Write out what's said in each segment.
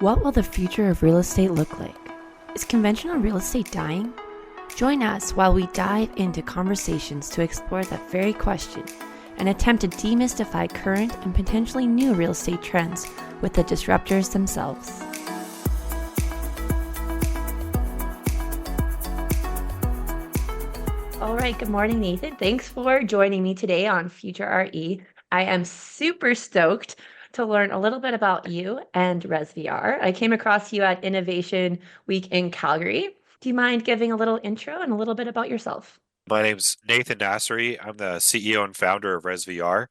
What will the future of real estate look like? Is conventional real estate dying? Join us while we dive into conversations to explore that very question and attempt to demystify current and potentially new real estate trends with the disruptors themselves. All right, good morning, Nathan. Thanks for joining me today on FutureRE. I am super stoked to learn a little bit about you and ResVR. I came across you at Innovation Week in Calgary. Do you mind giving a little intro and a little bit about yourself? My name's Nathan Nasseri. I'm the CEO and founder of ResVR.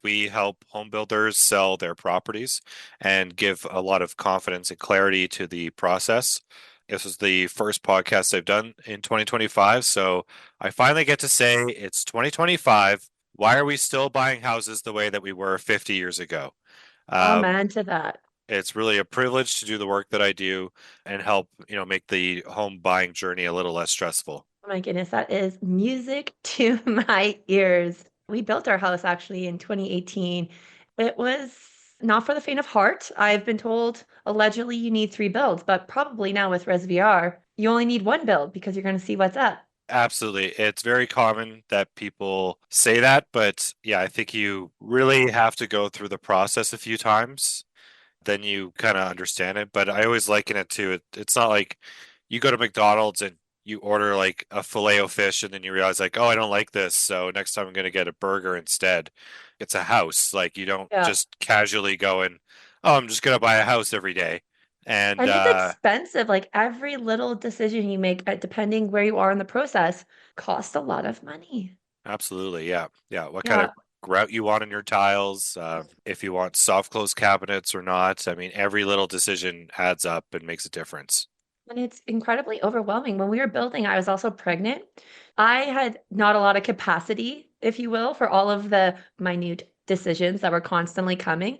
We help home builders sell their properties and give a lot of confidence and clarity to the process. This is the first podcast I've done in 2025, so I finally get to say it's 2025. Why are we still buying houses the way that we were 50 years ago? Um, Amen to that. it's really a privilege to do the work that I do and help, make the home buying journey a little less stressful. Oh my goodness, that is music to my ears. We built our house actually in 2018. It was not for the faint of heart. I've been told allegedly you need three builds, but probably now with ResVR, you only need one build because you're going to see what's up. Absolutely. It's very common that people say that, but yeah, I think you really have to go through the process a few times, then you kind of understand it. But I always liken it to it's not like you go to McDonald's and you order like a filet o fish and then you realize like, oh, I don't like this, so next time I'm going to get a burger instead. It's a house. Like you don't Yeah. just casually go and, oh, I'm just going to buy a house every day. And And it's expensive. Like every little decision you make, depending where you are in the process, costs a lot of money. Absolutely, yeah. Yeah. What kind of Yeah. grout you want in your tiles, if you want soft close cabinets or not. I mean, every little decision adds up and makes a difference. And it's incredibly overwhelming. When we were building, I was also pregnant. I had not a lot of capacity, if you will, for all of the minute decisions that were constantly coming.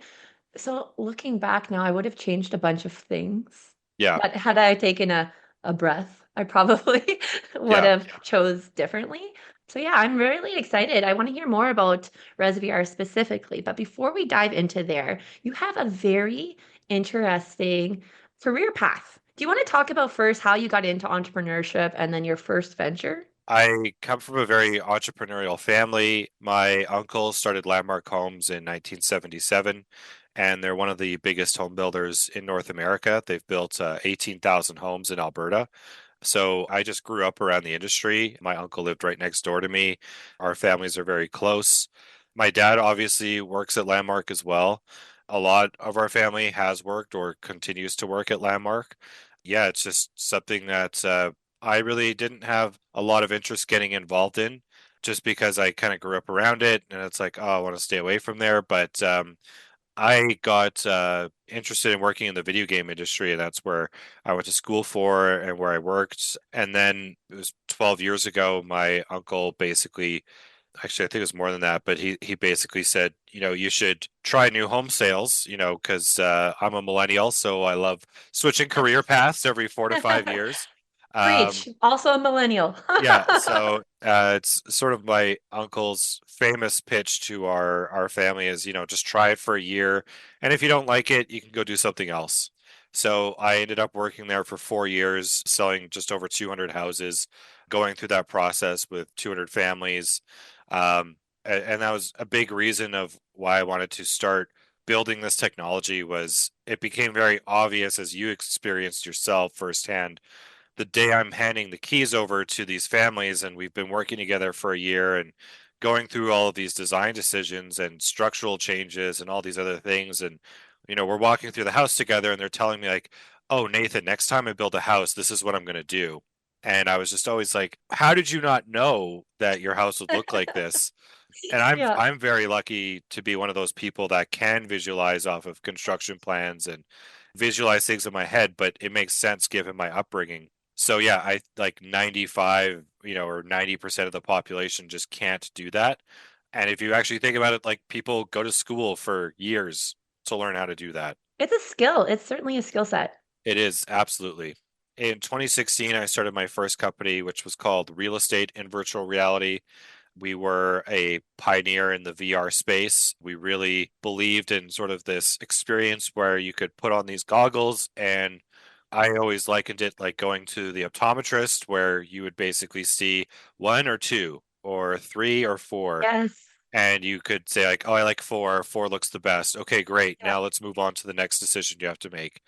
So looking back now, I would have changed a bunch of things. Yeah, But had I taken a breath, I probably would yeah. have chose differently. So yeah, I'm really excited. I want to hear more about ResVR specifically. But before we dive into there, you have a very interesting career path. Do you want to talk about first how you got into entrepreneurship and then your first venture? I come from a very entrepreneurial family. My uncle started Landmark Homes in 1977, and they're one of the biggest home builders in North America. They've built 18,000 homes in Alberta. So I just grew up around the industry. My uncle lived right next door to me. Our families are very close. My dad obviously works at Landmark as well. A lot of our family has worked or continues to work at Landmark. Yeah, it's just something that I really didn't have a lot of interest getting involved in just because I kind of grew up around it and it's like, oh, I want to stay away from there. But I got interested in working in the video game industry, and that's where I went to school for and where I worked. And then it was 12 years ago, my uncle basically, actually, I think it was more than that, but he basically said, you should try new home sales, because I'm a millennial, so I love switching career paths every 4 to 5 years. Um, Preach. Also a millennial. yeah, so it's sort of my uncle's famous pitch to our family is, just try it for a year, and if you don't like it, you can go do something else. So I ended up working there for 4 years, selling just over 200 houses, going through that process with 200 families. And that was a big reason of why I wanted to start building this technology was it became very obvious as you experienced yourself firsthand the day I'm handing the keys over to these families, and we've been working together for a year and going through all of these design decisions and structural changes and all these other things. And, we're walking through the house together and they're telling me, like, oh, Nathan, next time I build a house, this is what I'm going to do. And I was just always like, how did you not know that your house would look like this? And I'm Yeah. I'm very lucky to be one of those people that can visualize off of construction plans and visualize things in my head, but it makes sense given my upbringing. So yeah, I like 95, or 90% of the population just can't do that. And if you actually think about it, like people go to school for years to learn how to do that. It's a skill. It's certainly a skill set. It is absolutely. In 2016, I started my first company, which was called Real Estate in Virtual Reality. We were a pioneer in the VR space. We really believed in sort of this experience where you could put on these goggles, and I always likened it like going to the optometrist, where you would basically see one or two or three or four, Yes. and you could say like, oh, I like four. Four looks the best. Okay, great. Yeah. Now let's move on to the next decision you have to make.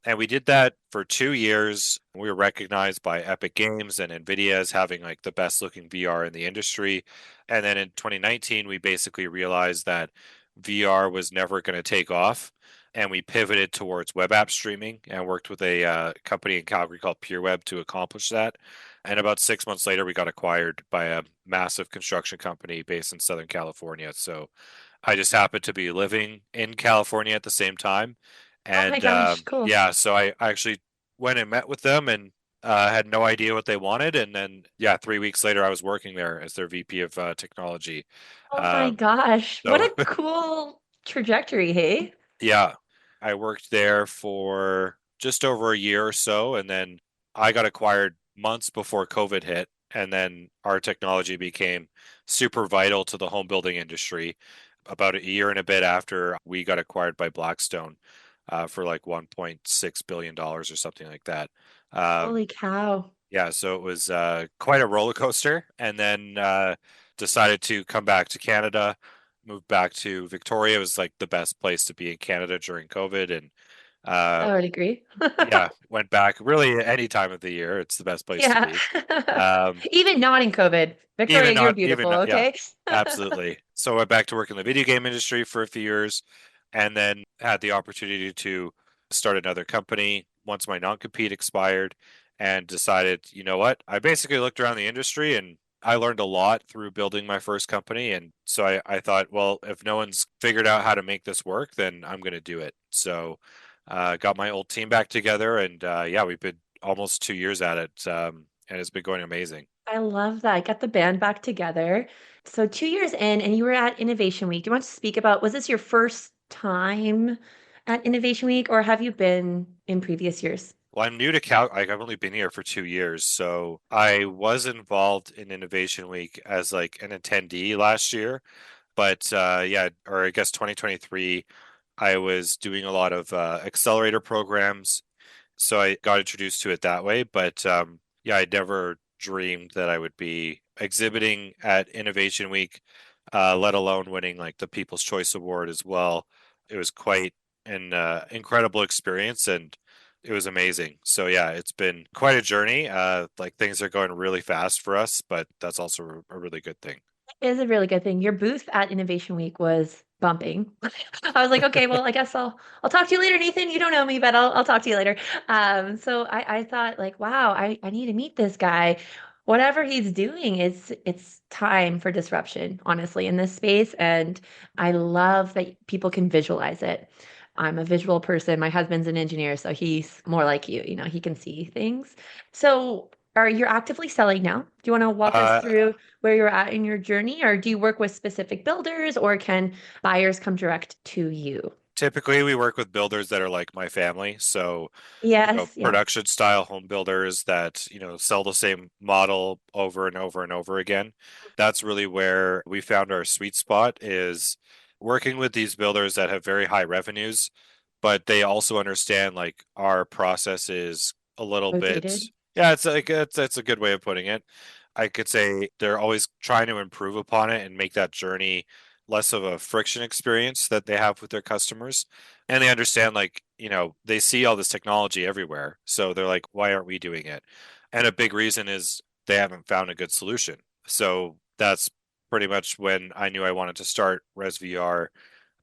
And we did that for 2 years. We were recognized by Epic Games and NVIDIA as having like the best looking VR in the industry. And then in 2019, we basically realized that VR was never going to take off. And we pivoted towards web app streaming and worked with a company in Calgary called PureWeb to accomplish that. And about 6 months later, we got acquired by a massive construction company based in Southern California. So I just happened to be living in California at the same time. Oh my And gosh, cool. yeah, so I actually went and met with them and had no idea what they wanted. And then, yeah, 3 weeks later, I was working there as their VP of technology. Oh my Um, gosh. What so a cool trajectory, hey? yeah, I worked there for just over a year or so, and then I got acquired months before COVID hit, and then our technology became super vital to the home building industry about a year and a bit after we got acquired by Blackstone for like $1.6 billion or something like that. Um, Holy cow. yeah, so it was quite a roller coaster, and then decided to come back to Canada, moved back to Victoria. It was like the best place to be in Canada during COVID, and uh, I would agree. yeah, went back really any time of the year. It's the best place to Yeah. be. Um, Even not in COVID. Victoria, even you're not, beautiful, yeah, okay? absolutely. So I went back to work in the video game industry for a few years, and then had the opportunity to start another company once my non-compete expired, and decided, you know what? I basically looked around the industry and I learned a lot through building my first company. And so I thought, well, if no one's figured out how to make this work, then I'm going to do it. So got my old team back together, and yeah, we've been almost 2 years at it, and it's been going amazing. I love that. Got the band back together. So 2 years in, and you were at Innovation Week. Do you want to speak about, was this your first time at Innovation Week, or have you been in previous years? Well, I'm new to Cal. Like, I've only been here for 2 years, so I was involved in Innovation Week as like an attendee last year. But yeah, or I guess 2023, I was doing a lot of accelerator programs, so I got introduced to it that way. But yeah, I never dreamed that I would be exhibiting at Innovation Week, let alone winning like the People's Choice Award as well. It was quite an incredible experience, and it was amazing. So yeah, it's been quite a journey. Like things are going really fast for us, but that's also a really good thing. It is a really good thing. Your booth at Innovation Week was bumping. I was like, okay, well, I guess I'll talk to you later, Nathan. You don't know me, but I'll talk to you later. So I thought like, wow, I need to meet this guy. Whatever he's doing, it's time for disruption, honestly, in this space. And I love that people can visualize it. I'm a visual person. My husband's an engineer, so he's more like you. You know, he can see things. So are you actively selling now? Do you want to walk us Uh, through where you're at in your journey, or do you work with specific builders, or can buyers come direct to you? Typically, we work with builders that are like my family. So, Yes, yeah. production style home builders that, sell the same model over and over and over again. That's really where we found our sweet spot is working with these builders that have very high revenues, but they also understand like our process is a little bit, Outdated. yeah, it's like it's a good way of putting it. I could say they're always trying to improve upon it and make that journey less of a friction experience that they have with their customers. And they understand, like, they see all this technology everywhere. So they're like, why aren't we doing it? And a big reason is they haven't found a good solution. So that's pretty much when I knew I wanted to start ResVR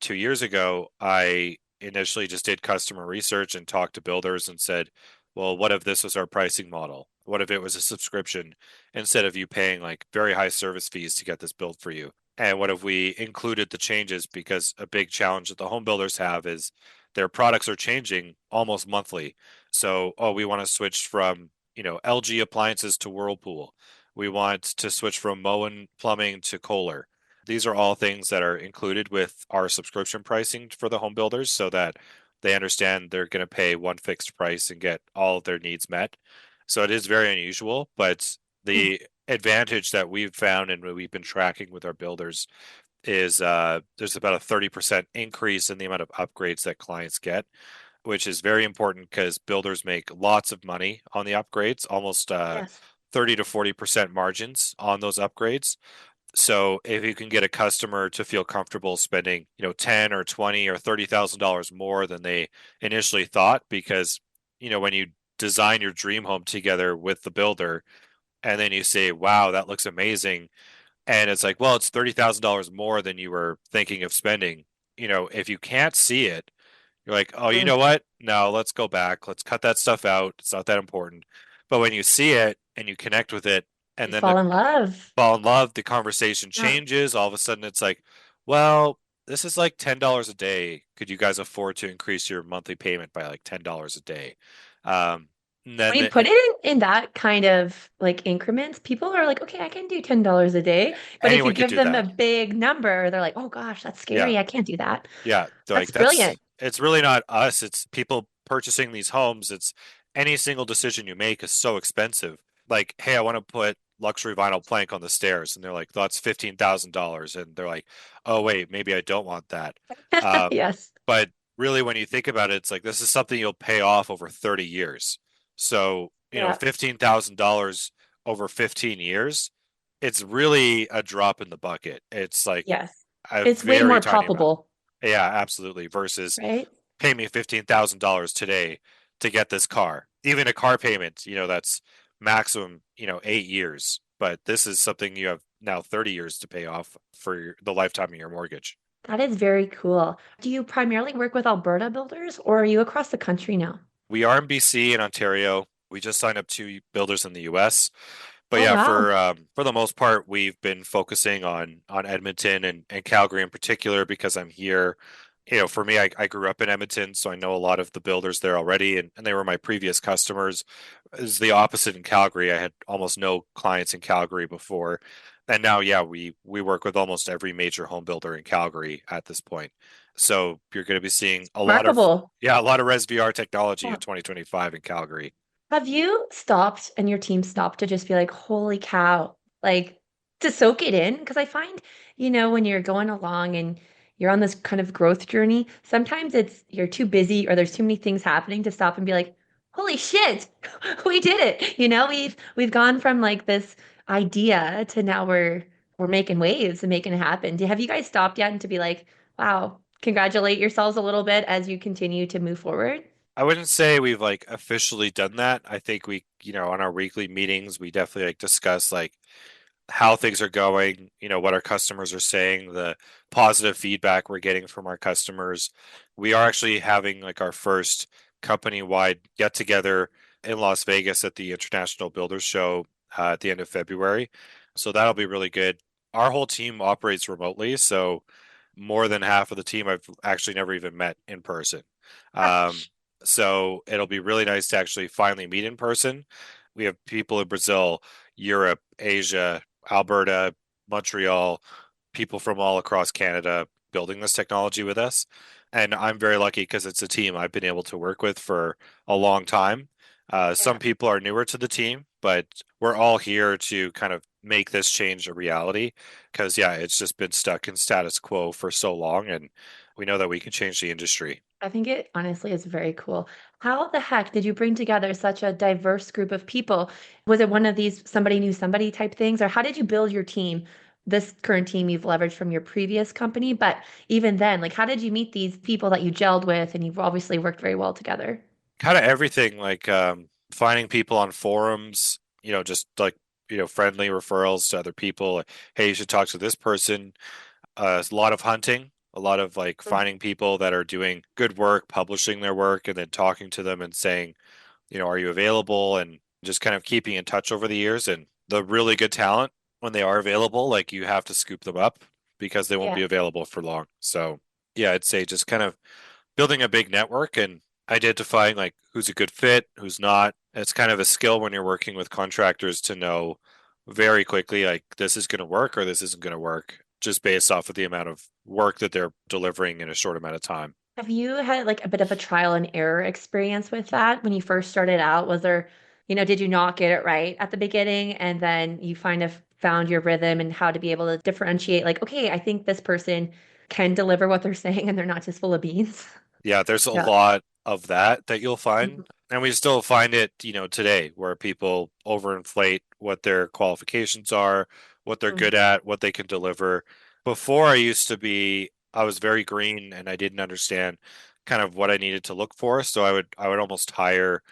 2 years ago. I initially just did customer research and talked to builders and said, well, what if this was our pricing model? What if it was a subscription instead of you paying like very high service fees to get this built for you? And what if we included the changes? Because a big challenge that the home builders have is their products are changing almost monthly. So, oh, we want to switch from, LG appliances to Whirlpool. We want to switch from Moen plumbing to Kohler. These are all things that are included with our subscription pricing for the home builders so that they understand they're going to pay one fixed price and get all of their needs met. So it is very unusual, but Hmm. the advantage that we've found and we've been tracking with our builders is there's about a 30% increase in the amount of upgrades that clients get, which is very important because builders make lots of money on the upgrades, almost Yes. 30 to 40% margins on those upgrades. So if you can get a customer to feel comfortable spending, 10 or 20 or $30,000 more than they initially thought, because, when you design your dream home together with the builder and then you say, wow, that looks amazing. And it's like, well, it's $30,000 more than you were thinking of spending. If you can't see it, you're like, oh, you Mm. know what? No, let's go back. Let's cut that stuff out. It's not that important. But when you see it and you connect with it, You and then the fall in love. fall in love, the conversation Yeah. changes. All of a sudden, it's like, well, this is like $10 a day. Could you guys afford to increase your monthly payment by like $10 a day? Um, and When then you put it in that kind of like increments, people are like, okay, I can do $10 a day. But if you anyone could give do them a that. big number, they're like, oh gosh, that's Yeah. scary. I can't do that. Yeah, That's like brilliant. it's really not us, it's people purchasing these homes. It's any single decision you make is so expensive. Like, hey, I want to put luxury vinyl plank on the stairs, and they're like, that's $15,000, and they're like, oh wait, maybe I don't want that. Um, Yes. but really, when you think about it, it's like this is something you'll pay off over 30 years. So, Yeah. $15,000 over 15 years, it's really a drop in the bucket. It's like Yes. a It's way very more tiny amount. palpable, Yeah, absolutely. Versus right? pay me $15,000 today to get this car. Even a car payment, that's maximum, 8 years. But this is something you have now 30 years to pay off for the lifetime of your mortgage. That is very cool. Do you primarily work with Alberta builders or are you across the country now? We are in BC and Ontario. We just signed up 2 builders in the US. But Oh, yeah, wow. for the most part, we've been focusing on Edmonton and Calgary in particular because I'm here. For me, I grew up in Edmonton, so I know a lot of the builders there already, and they were my previous customers. Is the opposite in Calgary. I had almost no clients in Calgary before, and now, yeah, we work with almost every major home builder in Calgary at this point. So you're going to be seeing Remarkable. a lot of ResVR technology in 2025 in Calgary. Have you stopped and your team stopped to just be like, holy cow, like to soak it in? Because I find, when you're going along and you're on this kind of growth journey, sometimes it's you're too busy or there's too many things happening to stop and be like, holy shit, we did it. We've gone from like this idea to now we're making waves and making it happen. Have you guys stopped yet and to be like, wow, congratulate yourselves a little bit as you continue to move forward? I wouldn't say we've like officially done that. I think we, on our weekly meetings, we definitely like discuss like how things are going, what our customers are saying, the positive feedback we're getting from our customers. We are actually having like our first company-wide get together in Las Vegas at the International Builders Show at the end of February. So that'll be really good. Our whole team operates remotely, so more than half of the team I've actually never even met in person. Um, so it'll be really nice to actually finally meet in person. We have people in Brazil, Europe, Asia, Alberta, Montreal, people from all across Canada building this technology with us. And I'm very lucky because it's a team I've been able to work with for a long time. Some Yeah. people are newer to the team, but we're all here to kind of make this change a reality because, yeah, it's just been stuck in status quo for so long. And we know that we can change the industry. I think it honestly is very cool. How the heck did you bring together such a diverse group of people? Was it one of these somebody knew somebody type things, or how did you build your team? This current team you've leveraged from your previous company, but even then, like, how did you meet these people that you gelled with and you've obviously worked very well together? Kind of everything, like finding people on forums, just like, friendly referrals to other people. Like, hey, you should talk to this person. A lot of hunting, a lot of like Mm. finding people that are doing good work, publishing their work, and then talking to them and saying, are you available? And just kind of keeping in touch over the years. And the really good talent, when they are available, like you have to scoop them up because they won't Yeah. be available for long. So, yeah, I'd say just kind of building a big network and identifying like who's a good fit, who's not. It's kind of a skill when you're working with contractors to know very quickly like this is going to work or this isn't going to work just based off of the amount of work that they're delivering in a short amount of time. Have you had like a bit of a trial and error experience with that when you first started out? Was there did you not get it right at the beginning? And then you find of found your rhythm and how to be able to differentiate, like, okay, I think this person can deliver what they're saying and they're not just full of beans. Yeah, there's a Yeah. lot of that you'll find. Mhm. And we still find it, today where people overinflate what their qualifications are, what they're Mm. good at, what they can deliver. Before I was very green and I didn't understand kind of what I needed to look for. So I would almost hire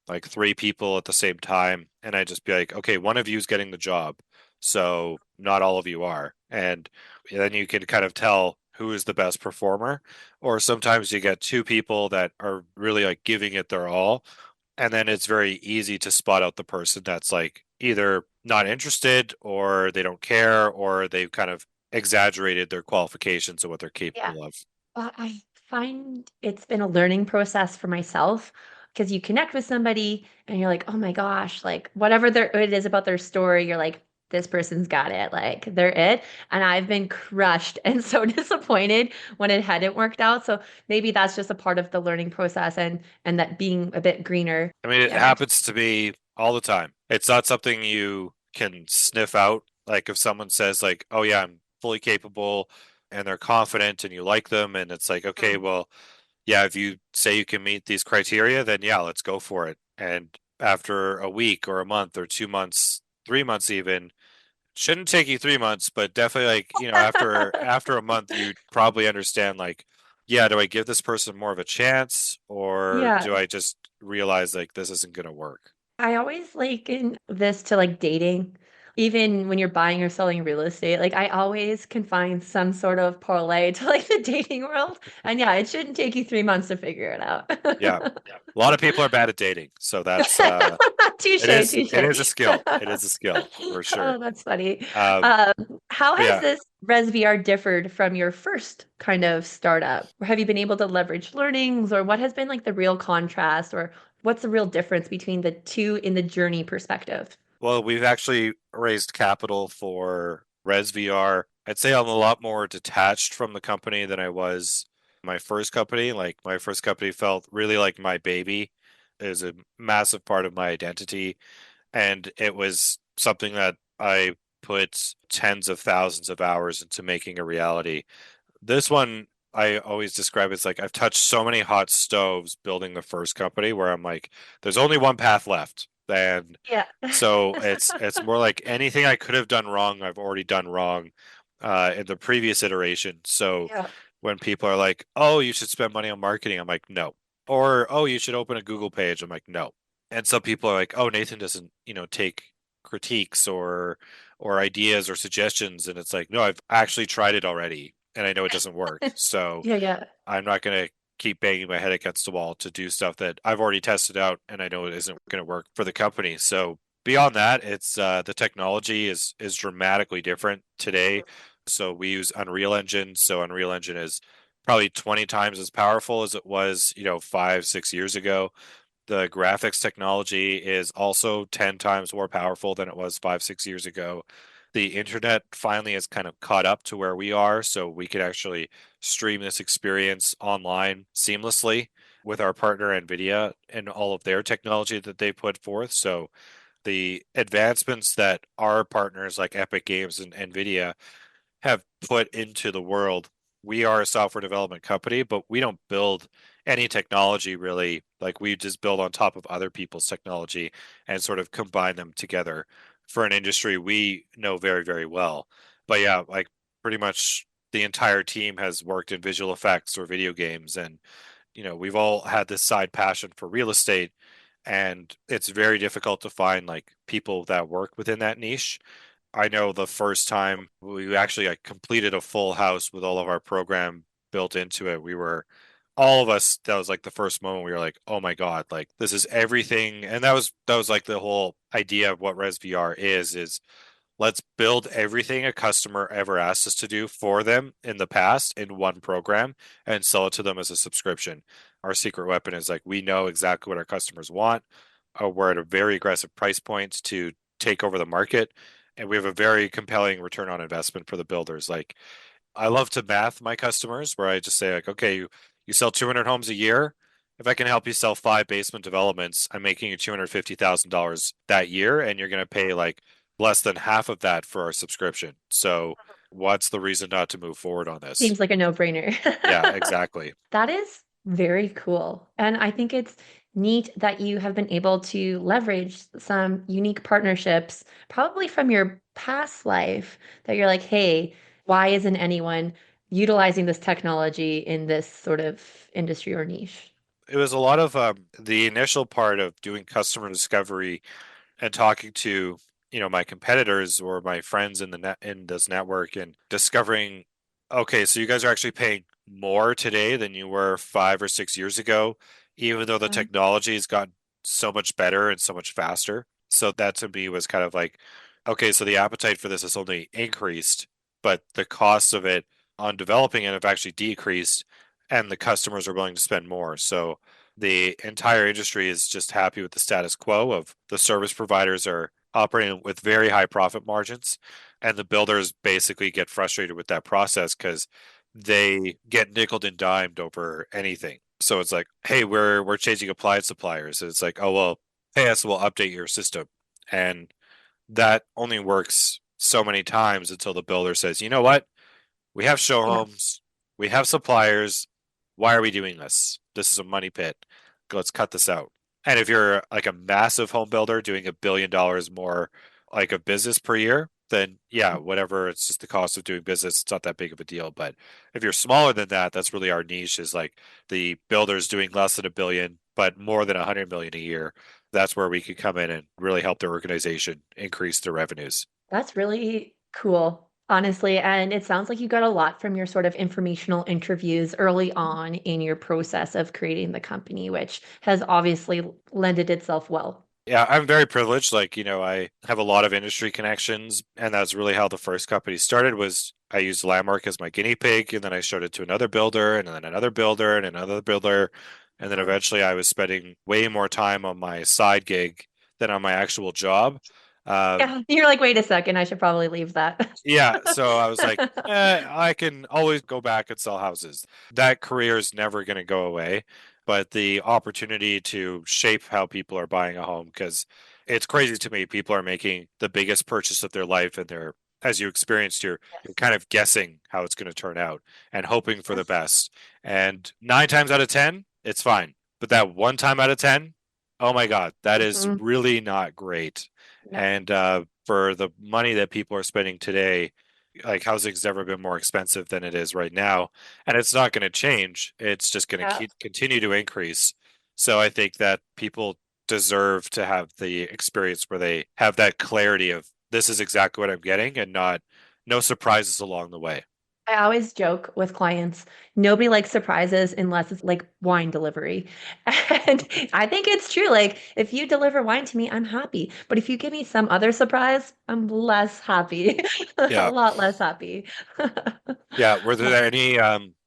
like three people at the same time, and I'd just be like, okay, one of you is getting the job, so not all of you are, and then you can kind of tell who is the best performer. Or sometimes you get two people that are really like giving it their all, and then it's very easy to spot out the person that's like either not interested or they don't care or they've kind of exaggerated their qualifications and what they're Yeah. capable of. Well, I find it's been a learning process for myself because you connect with somebody and you're like, oh my gosh, like whatever it is about their story, you're like, this person's got it, like they're it. And I've been crushed and so disappointed when it hadn't worked out. So maybe that's just a part of the learning process and that being a bit greener. I mean, it Yeah. happens to me all the time. It's not something you can sniff out. Like if someone says like, "Oh yeah, I'm fully capable," and they're confident and you like them, and it's like, "Okay, Mm. well, yeah, if you say you can meet these criteria, then yeah, let's go for it." And after a week or a month or 2 months, 3 months even, shouldn't take you 3 months, but definitely like, after a month, you probably understand like, yeah, do I give this person more of a chance or Yeah. do I just realize like this isn't gonna work? I always liken this to like dating. Even when you're buying or selling real estate, like I always can find some sort of parlay to like the dating world. And yeah, it shouldn't take you 3 months to figure it out. Yeah. A lot of people are bad at dating, so that's Touche, it is a touche. skill. It is a skill for sure. Oh, that's funny. Um, Um, how but has yeah, this ResVR differed from your first kind of startup? Or have you been able to leverage learnings, or what has been like the real contrast, or what's the real difference between the two in the journey perspective? well, we've actually raised capital for ResVR. I'd say I'm a lot more detached from the company than I was my first company. Like my first company felt really like my baby. It was a massive part of my identity, and it was something that I put tens of thousands of hours into making a reality. This one I always describe as like I've touched so many hot stoves building the first company where I'm like, there's only one path left. And Yeah. so it's more like anything I could have done wrong, I've already done wrong in the previous iteration. So Yeah. when people are like, "Oh, you should spend money on marketing," I'm like, "No." Or, "Oh, you should open a Google page." I'm like, "No." And some people are like, "Oh, Nathan doesn't, take critiques or ideas or suggestions." And it's like, "No, I've actually tried it already and I know it doesn't work." So Yeah, yeah. I'm not going to keep banging my head against the wall to do stuff that I've already tested out and I know it isn't going to work for the company. So beyond that, it's the technology is dramatically different today. So we use Unreal Engine. So Unreal Engine is probably 20 times as powerful as it was, 5, 6 years ago. The graphics technology is also 10 times more powerful than it was 5, 6 years ago. The internet finally has kind of caught up to where we are, so we could actually stream this experience online seamlessly with our partner NVIDIA and all of their technology that they put forth. So the advancements that our partners like Epic Games and NVIDIA have put into the world. We are a software development company, but we don't build any technology really. Like we just build on top of other people's technology and sort of combine them together for an industry we know very, very well. But yeah, like pretty much the entire team has worked in visual effects or video games. And, we've all had this side passion for real estate. And it's very difficult to find like people that work within that niche. I know the first time we actually like completed a full house with all of our program built into it, we were all of us, that was like the first moment we were like, oh my God, like this is everything. And that was like the whole idea of what ResVR is let's build everything a customer ever asked us to do for them in the past in one program and sell it to them as a subscription. Our secret weapon is like we know exactly what our customers want. We're at a very aggressive price point to take over the market, and we have a very compelling return on investment for the builders. Like I love to math my customers where I just say like, okay, you sell 200 homes a year. if I can help you sell 5 basement developments, I'm making you $250,000 that year, and you're going to pay like less than half of that for our subscription. So what's the reason not to move forward on this? Seems like a no-brainer. Yeah, exactly. That is very cool. And I think it's neat that you have been able to leverage some unique partnerships, probably from your past life, that you're like, hey, why isn't anyone utilizing this technology in this sort of industry or niche? It was a lot of the initial part of doing customer discovery and talking to, my competitors or my friends in the net in this network and discovering, okay, so you guys are actually paying more today than you were 5 or 6 years ago, even though the Mhm. technology has gotten so much better and so much faster. So that to me was kind of like, okay, so the appetite for this has only increased, but the costs of it on developing it have actually decreased, and the customers are willing to spend more. So the entire industry is just happy with the status quo of the service providers are operating with very high profit margins, and the builders basically get frustrated with that process because they get nickeled and dimed over anything. So it's like, hey, we're changing appliance suppliers. It's like, oh well, pay us, we'll update your system. And that only works so many times until the builder says, you know what? We have show Yeah. homes, we have suppliers. Why are we doing this? This is a money pit. Let's cut this out. And if you're like a massive home builder doing $1 billion more like a business per year, then yeah, whatever. It's just the cost of doing business. It's not that big of a deal. But if you're smaller than that, that's really our niche is like the builders doing less than 1 billion, but more than 100 million a year. That's where we could come in and really help their organization increase their revenues. That's really cool, honestly. And it sounds like you got a lot from your sort of informational interviews early on in your process of creating the company, which has obviously lended itself well. Yeah, I'm very privileged. Like, I have a lot of industry connections, and that's really how the first company started was I used Landmark as my guinea pig, and then I showed it to another builder, and then another builder, and another builder. And then Mhm. eventually I was spending way more time on my side gig than on my actual job. Um, Yeah, you're like, wait a second, I should probably leave that. yeah, so I was like, I can always go back and sell houses. That career is never going to go away, but the opportunity to shape how people are buying a home, because it's crazy to me, people are making the biggest purchase of their life, and as you experienced, you're Yes. kind of guessing how it's going to turn out and hoping for the Yes. best. And 9 times out of 10, it's fine. But that one time out of 10, oh my God, that is Mhm. really not great. No. And for the money that people are spending today, like housing's never been more expensive than it is right now, and it's not going to change. It's just going to Yeah. continue to increase. So I think that people deserve to have the experience where they have that clarity of this is exactly what I'm getting and not no surprises along the way. I always joke with clients, nobody likes surprises unless it's like wine delivery. And I think it's true. Like, if you deliver wine to me, I'm happy. But if you give me some other surprise, I'm less happy, a Yeah. lot less happy. Yeah. Were there any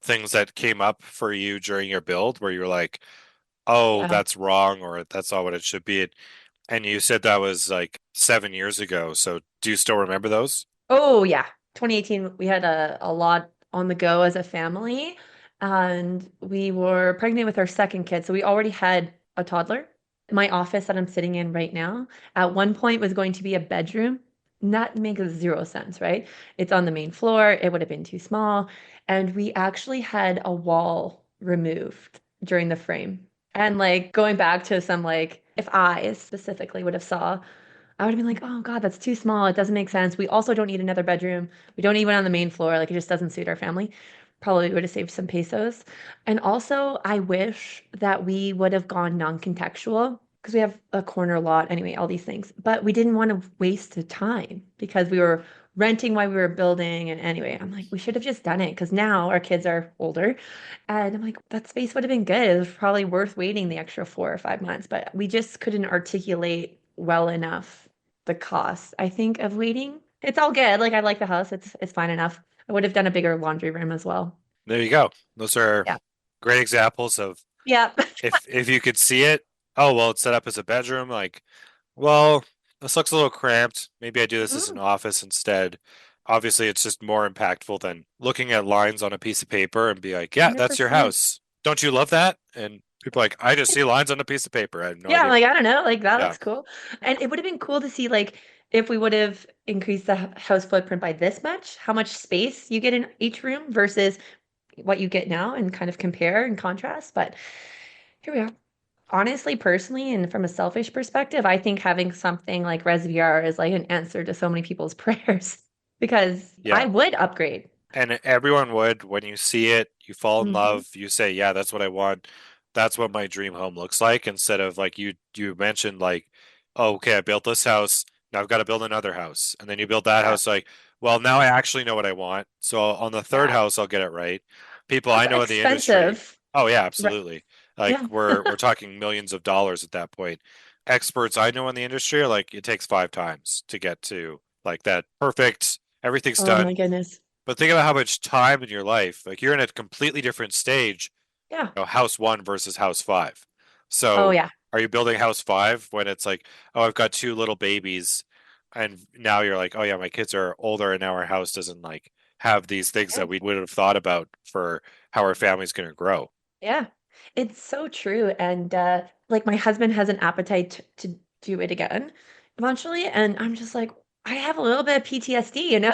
things that came up for you during your build where you were like, oh, Yeah. that's wrong or that's not what it should be? And you said that was like 7 years ago. So do you still remember those? Oh yeah, 2018, we had a lot on the go as a family, and we were pregnant with our second kid, so we already had a toddler. My office that I'm sitting in right now, at one point was going to be a bedroom. And that makes zero sense, right? It's on the main floor. It would have been too small, and we actually had a wall removed during the frame. And like going back to some like if I specifically would have saw I would have been like, oh God, that's too small. It doesn't make sense. We also don't need another bedroom. We don't need one on the main floor. Like it just doesn't suit our family. Probably would have saved some pesos. And also, I wish that we would have gone non-contextual because we have a corner lot anyway, all these things. But we didn't want to waste the time because we were renting while we were building. And anyway, I'm like, we should have just done it because now our kids are older. And I'm like, that space would have been good. It was probably worth waiting the extra 4 or 5 months, but we just couldn't articulate well enough the cost, I think, of waiting. It's all good. Like I like the house. It's fine enough. I would have done a bigger laundry room as well. There you go. Those are Yeah. great examples of Yeah. if you could see it, oh well, it's set up as a bedroom. Like, well, this looks a little cramped. Maybe I do this as an Mm, office instead. Obviously, it's just more impactful than looking at lines on a piece of paper and be like, yeah, that's your 100%. house. Don't you love that? And People are like, I just see lines on a piece of paper. I have no Yeah, I'm idea. like, I don't know, like that Yeah. looks cool. And it would have been cool to see like if we would have increased the house footprint by this much, how much space you get in each room versus what you get now and kind of compare and contrast. But here we are. Honestly, personally, and from a selfish perspective, I think having something like ResVR is like an answer to so many people's prayers because I Yeah. would upgrade. And everyone would, when you see it, you fall in Hmm. love, you say, yeah, that's what I want. That's what my dream home looks like. Instead of like you mentioned like, oh, okay, I built this house. Now I've got to build another house. And then you build that Yeah. house like, well, now I actually know what I want. So on the third Yeah. house, I'll get it right. People I Plus know in the industry, expensive. oh yeah, Right. absolutely. Like Yeah. we're talking millions of dollars at that point. Experts I know in the industry are like, it takes 5 times to get to like that perfect, everything's Oh my done. goodness. But think about how much time in your life, like you're in a completely different stage, Yeah. house one versus house five. Oh So yeah. are you building house five when it's like, oh, I've got two little babies, and now you're like, oh yeah, my kids are older, and now our house doesn't like have these things Yeah. that we would have thought about for how our family's going to grow. Yeah. It's so true. And like my husband has an appetite to do it again eventually. And I'm just like, I have a little bit of PTSD, you know?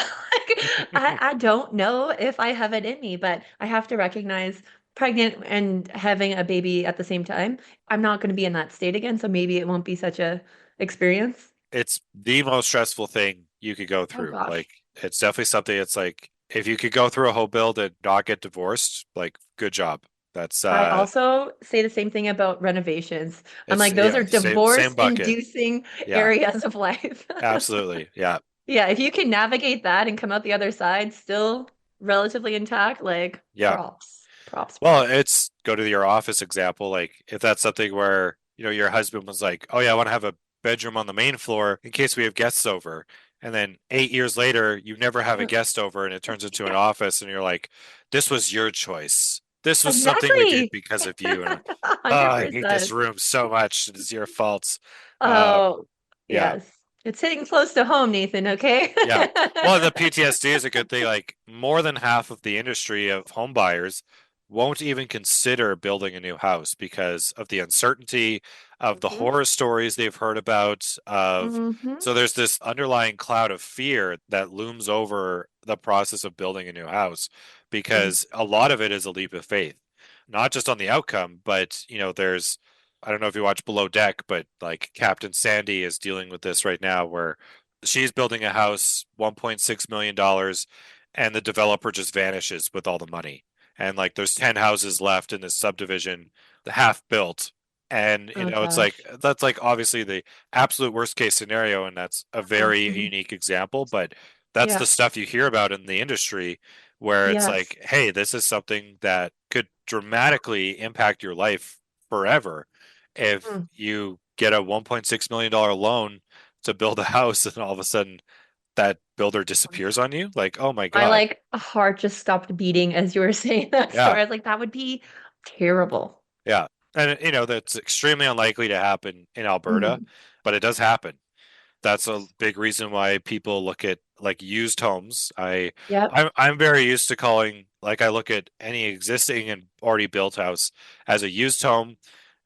Like I don't know if I have it in me, but I have to recognize pregnant and having a baby at the same time. I'm not going to be in that state again, so maybe it won't be such a experience. It's the most stressful thing you could go Oh through. Like gosh. it's definitely something. It's like if you could go through a whole build and not get divorced, like good job. That's I also say the same thing about renovations. I'm it's like, those yeah, are same bucket. divorce-inducing Yeah, areas of life. absolutely. Yeah, Yeah, if you can navigate that and come out the other side still relatively intact, like yeah. props, props, Well, props. it's go to your office example. Like if that's something where, your husband was like, "Oh yeah, I want to have a bedroom on the main floor in case we have guests over." And then 8 years later, you never have a Yeah, guest over and it turns into an yeah, office and you're like, "This was your choice. This was something we did exactly. because of you." And oh, I hate this 100%. room so much. It's your fault. Uh, Oh, yeah. yes. It's hitting close to home, Nathan, okay? Yeah. Well, the PTSD is a good thing. Like more than half of the industry of home buyers won't even consider building a new house because of the uncertainty of the Hmm. horror stories they've heard about of Hmm. so there's this underlying cloud of fear that looms over the process of building a new house Hmm. because a lot of it is a leap of faith. Not just on the outcome, but there's I don't know if you watch Below Deck, but like Captain Sandy is dealing with this right now where she's building a house, $1.6 million, and the developer just vanishes with all the money. And like there's 10 houses left in this subdivision, the half built. And Oh it's like gosh. that's like obviously the absolute worst case scenario, and that's a very Hmm. unique example, but that's the Yeah. stuff you hear about in the industry where it's Yes. like, hey, this is something that could dramatically impact your life forever if Mm. you get a $1.6 million loan to build a house and all of a sudden that builder disappears on you. Like, oh my My God. like heart just stopped beating as you were saying that Yeah. story. I was like, that would be terrible. Yeah. And that's extremely unlikely to happen in Alberta, Hmm. but it does happen. That's a big reason why people look at like used homes. Yep. I'm very used to calling like I look at any existing and already built house as a used home.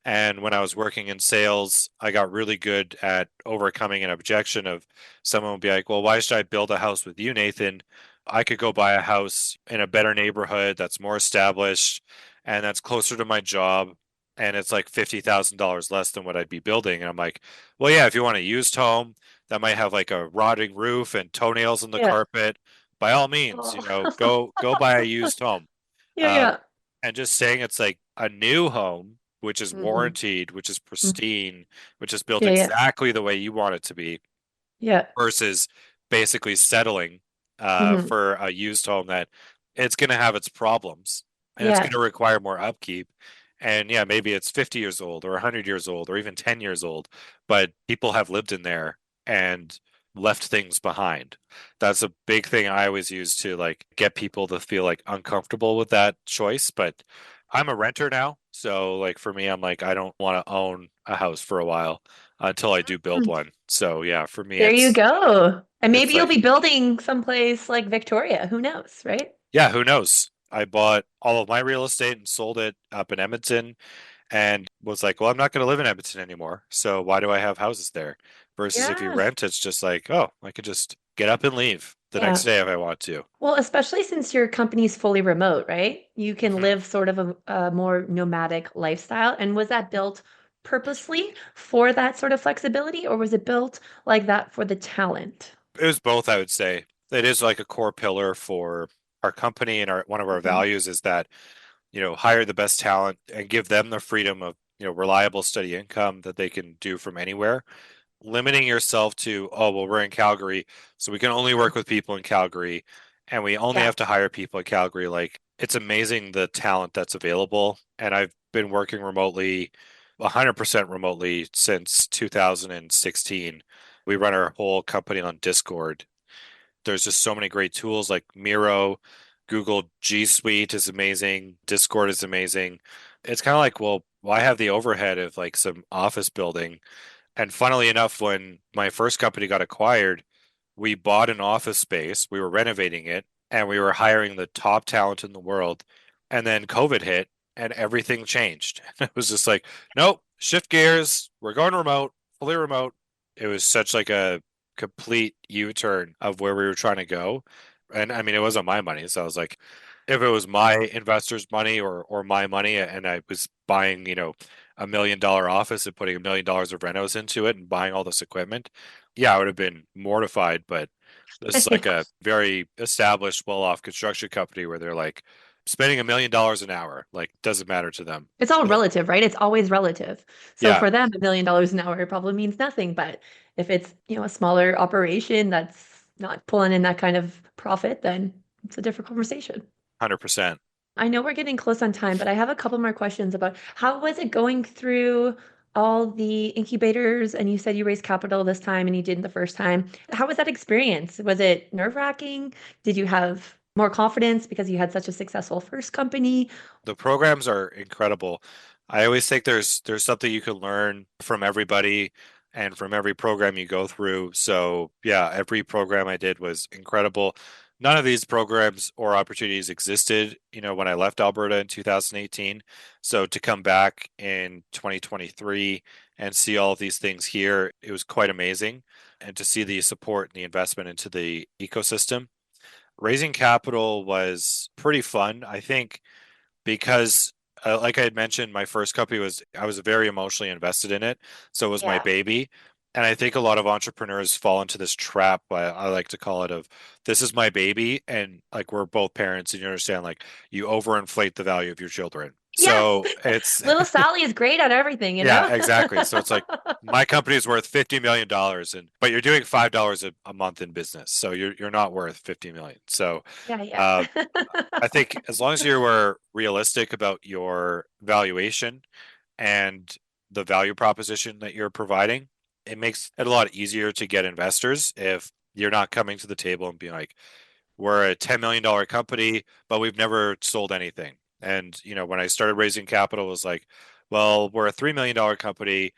And when I was working in sales, I got really good at overcoming an objection of someone would be like, "Well, why should I build a house with you, Nathan? I could go buy a house in a better neighborhood that's more established and that's closer to my job, and it's like $50,000 less than what I'd be building." And I'm like, "Well, yeah, if you want a used home that might have like a rotting roof and toenails in the Yeah. carpet, by all means, Oh. go buy a used home." Yeah, Um, yeah. and just saying it's like a new home, which is Hmm. warranted, which is pristine, which is built Yeah, yeah. exactly the way you want it to be, Yeah. versus basically settling Hmm. for a used home that it's going to have its problems and it's going Yeah. to require more upkeep. And yeah, maybe it's 50 years old or 100 years old or even 10 years old, but people have lived in there and left things behind. That's a big thing I always use to like get people to feel like uncomfortable with that choice. But I'm a renter now. So like for me, I'm like, I don't want to own a house for a while until I do build Mm. one. So yeah, for me, There you go. And it's maybe you'll like, be building someplace like Victoria. Who knows, right? yeah, who knows? I bought all of my real estate and sold it up in Edmonton. and was like, well, I'm not going to live in Edmonton anymore. So why do I have houses there? Versus if you Yeah. rent, it's just like, oh, I could just get up and leave the next Yeah. day if I want to. Well, especially since your company's fully remote, right? You can Mhm. live sort of a more nomadic lifestyle. And was that built purposely for that sort of flexibility, or was it built like that for the talent? It was both, I would say. It is like a core pillar for our company, and our one of our Mhm. values is that, hire the best talent and give them the freedom of, reliable, steady income that they can do from anywhere. Limiting yourself to, oh, well, we're in Calgary, so we can only work with people in Calgary, and we only Yeah. have to hire people in Calgary. Like, it's amazing the talent that's available. And I've been working remotely, 100% remotely since 2016. We run our whole company on Discord. There's just so many great tools like Miro, Google G Suite is amazing, Discord is amazing. It's kind of like, well, why have the overhead of like some office building? And funnily enough, when my first company got acquired, we bought an office space, we were renovating it, and we were hiring the top talent in the world. And then COVID hit and everything changed. It was just like, nope, shift gears, we're going remote, fully remote. It was such like a complete U-turn of where we were trying to go. And I mean, it wasn't my money. So I was like, if it was my investors' money or my money and I was buying, $1 million office and putting $1 million of renos into it and buying all this equipment, yeah, I would have been mortified. But this is like Yeah. a very established, well-off construction company where they're like spending $1 million an hour, like doesn't matter to them. It's all So relative, right? It's always relative. So yeah, for them, $1 million an hour probably means nothing. But if it's, a smaller operation that's not pulling in that kind of profit, then it's a different conversation. 100%. I know we're getting close on time, but I have a couple more questions about how was it going through all the incubators? And you said you raised capital this time and you didn't the first time. How was that experience? Was it nerve-wracking? Did you have more confidence because you had such a successful first company? The programs are incredible. I always think there's something you can learn from everybody and from every program you go through. So yeah, every program I did was incredible. None of these programs or opportunities existed, when I left Alberta in 2018. So to come back in 2023 and see all of these things here, it was quite amazing. And to see the support and the investment into the ecosystem. Raising capital was pretty fun. I think because like I had mentioned, my first company was I was very emotionally invested in it, so it was my Yeah. baby. And I think a lot of entrepreneurs fall into this trap, I like to call it, of this is my baby, and like we're both parents, and you understand, like you overinflate the value of your children. Yes. So it's Little Sally is great at everything, you yeah, know? exactly. So it's like my company is worth $50 million, and but you're doing $5 a month in business, so you're not worth 50 million. So Yeah, yeah. uh, I think as long as you were realistic about your valuation and the value proposition that you're providing, it makes it a lot easier to get investors if you're not coming to the table and being like, we're a $10 million company, but we've never sold anything. And, when I started raising capital, it was like, well, we're a $3 million company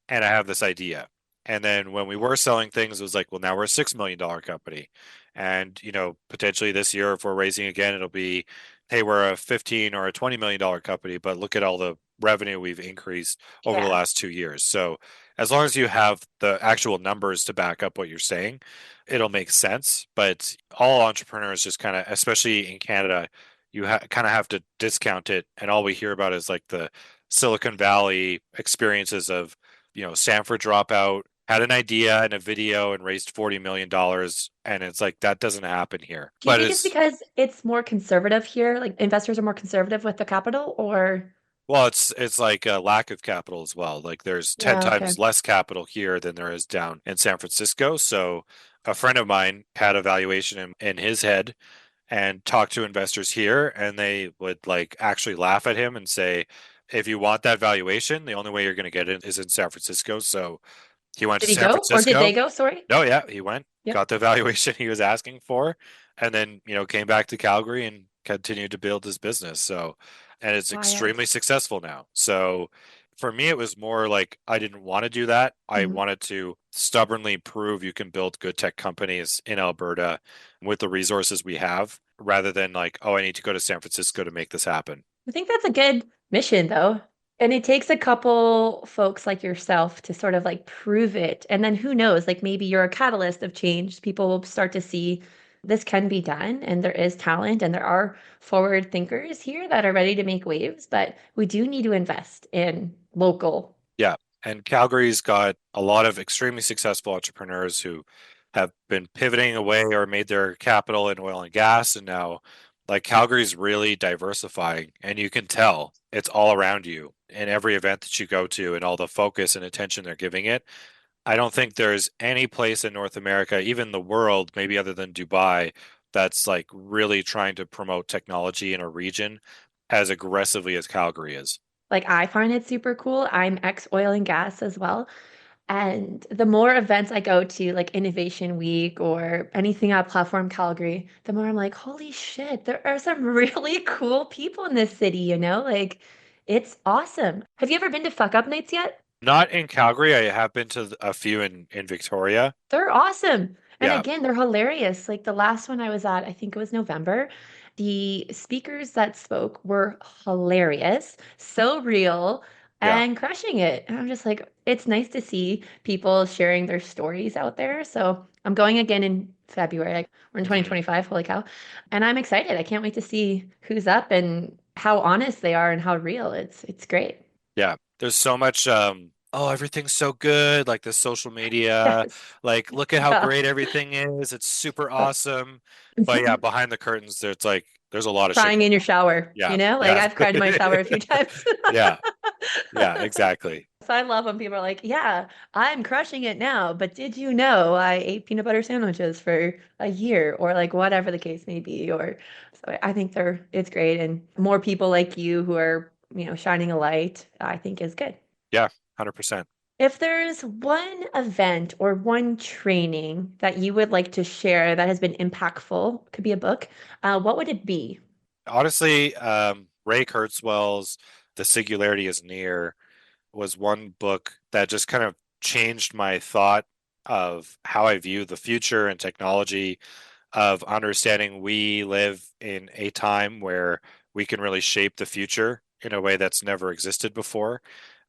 and I have this idea. And then when we were selling things, it was like, well, now we're a $6 million company. And, potentially this year, if we're raising again, it'll be, hey, we're a 15 or a $20 million company, but look at all the revenue we've increased over the Yeah. last 2 years. So as long as you have the actual numbers to back up what you're saying, it'll make sense. But all entrepreneurs just kind of, especially in Canada, you kind of have to discount it. And all we hear about is like the Silicon Valley experiences of, Stanford dropout, had an idea and a video and raised $40 million. And it's like, that doesn't happen here. Do you But think it's because it's more conservative here? Like investors are more conservative with the capital, or well, it's like a lack of capital as well. Like there's 10 yeah, okay. times less capital here than there is down in San Francisco. So a friend of mine had a valuation in his head and talked to investors here, and they would like actually laugh at him and say, if you want that valuation, the only way you're going to get it is in San Francisco. So he went to Did he San go or did they Francisco. go? Sorry. No, yeah, he went, Yeah. got the valuation he was asking for, and then, came back to Calgary and continued to build his business. So, and it's Wild. extremely successful now. So, for me, it was more like I didn't want to do that. I Mhm. wanted to stubbornly prove you can build good tech companies in Alberta with the resources we have, rather than like, oh, I need to go to San Francisco to make this happen. I think that's a good mission, though. And it takes a couple folks like yourself to sort of like prove it. And then who knows, like maybe you're a catalyst of change. People will start to see this can be done and there is talent and there are forward thinkers here that are ready to make waves, but we do need to invest in local. Yeah. And Calgary's got a lot of extremely successful entrepreneurs who have been pivoting away or made their capital in oil and gas. And now, like, Calgary's really diversifying, and you can tell it's all around you in every event that you go to and all the focus and attention they're giving it. I don't think there's any place in North America, even the world, maybe other than Dubai, that's like really trying to promote technology in a region as aggressively as Calgary is. Like I find it super cool. I'm ex oil and gas as well. And the more events I go to, like Innovation Week or anything at Platform Calgary, the more I'm like, holy shit, there are some really cool people in this city, you know? Like, it's awesome. Have you ever been to Fuck Up Nights yet? Not in Calgary. I have been to a few in Victoria. They're awesome. And Yeah, again, they're hilarious. Like the last one I was at, I think it was November. The speakers that spoke were hilarious, so real, yeah. and crushing it. And I'm just like, it's nice to see people sharing their stories out there. So I'm going again in February. Like we're in Hmm. 2025, holy cow. And I'm excited. I can't wait to see who's up and how honest they are and how real. It's great. Yeah. There's so much oh, everything's so good, like the social media, Yes. like look at how Yeah. great everything is. It's super awesome. But yeah, behind the curtains there's like there's a lot of shit Crying in going your on. shower, Yeah. you know? Like Yeah. I've cried in my shower a few times. Yeah. Yeah, exactly. So I love when people are like, yeah, I'm crushing it now, but did you know I ate peanut butter sandwiches for a year or like whatever the case may be? Or so I think it's great. And more people like you who are, shining a light, I think is good. Yeah, 100%. If there's one event or one training that you would like to share that has been impactful, could be a book, what would it be? Honestly, Ray Kurzweil's The Singularity is Near was one book that just kind of changed my thought of how I view the future and technology, of understanding we live in a time where we can really shape the future in a way that's never existed before,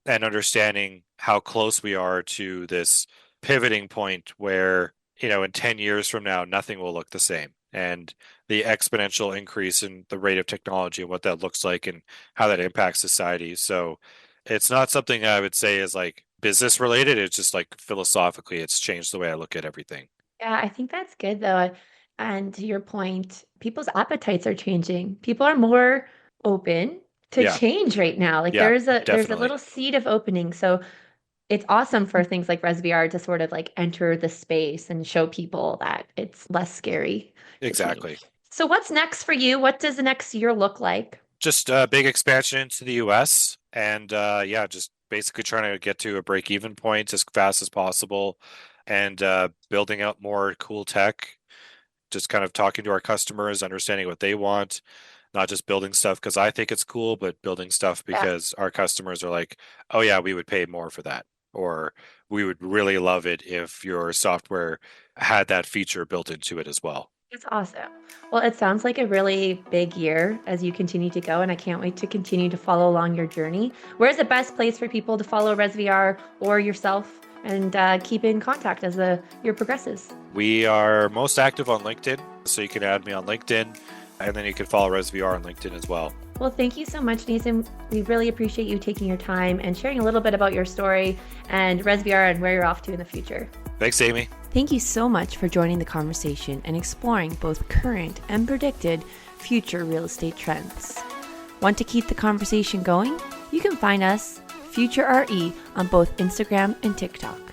and understanding how close we are to this pivoting point where, in 10 years from now, nothing will look the same. And the exponential increase in the rate of technology and what that looks like and how that impacts society. So it's not something I would say is like business related. It's just like philosophically, it's changed the way I look at everything. Yeah, I think that's good though. And to your point, people's appetites are changing. People are more open to Yeah. change right now. Like Yeah. there's a Definitely. little seed of opening. So it's awesome for things like ResVR to sort of like enter the space and show people that it's less scary to Exactly. change. So what's next for you? What does the next year look like? Just a big expansion into the US and yeah, just basically trying to get to a break even point as fast as possible and building out more cool tech, just kind of talking to our customers, understanding what they want, not just building stuff because I think it's cool, but building stuff Yeah, because our customers are like, oh yeah, we would pay more for that. Or we would really love it if your software had that feature built into it as well. that's awesome. Well, it sounds like a really big year as you continue to go, and I can't wait to continue to follow along your journey. Where's the best place for people to follow ResVR or yourself and keep in contact as the year progresses? We are most active on LinkedIn, so you can add me on LinkedIn, and then you can follow ResVR on LinkedIn as well. Well, thank you so much, Nathan. We really appreciate you taking your time and sharing a little bit about your story and ResVR and where you're off to in the future. Thanks, Amy. Thank you so much for joining the conversation and exploring both current and predicted future real estate trends. Want to keep the conversation going? You can find us, FutureRE, on both Instagram and TikTok.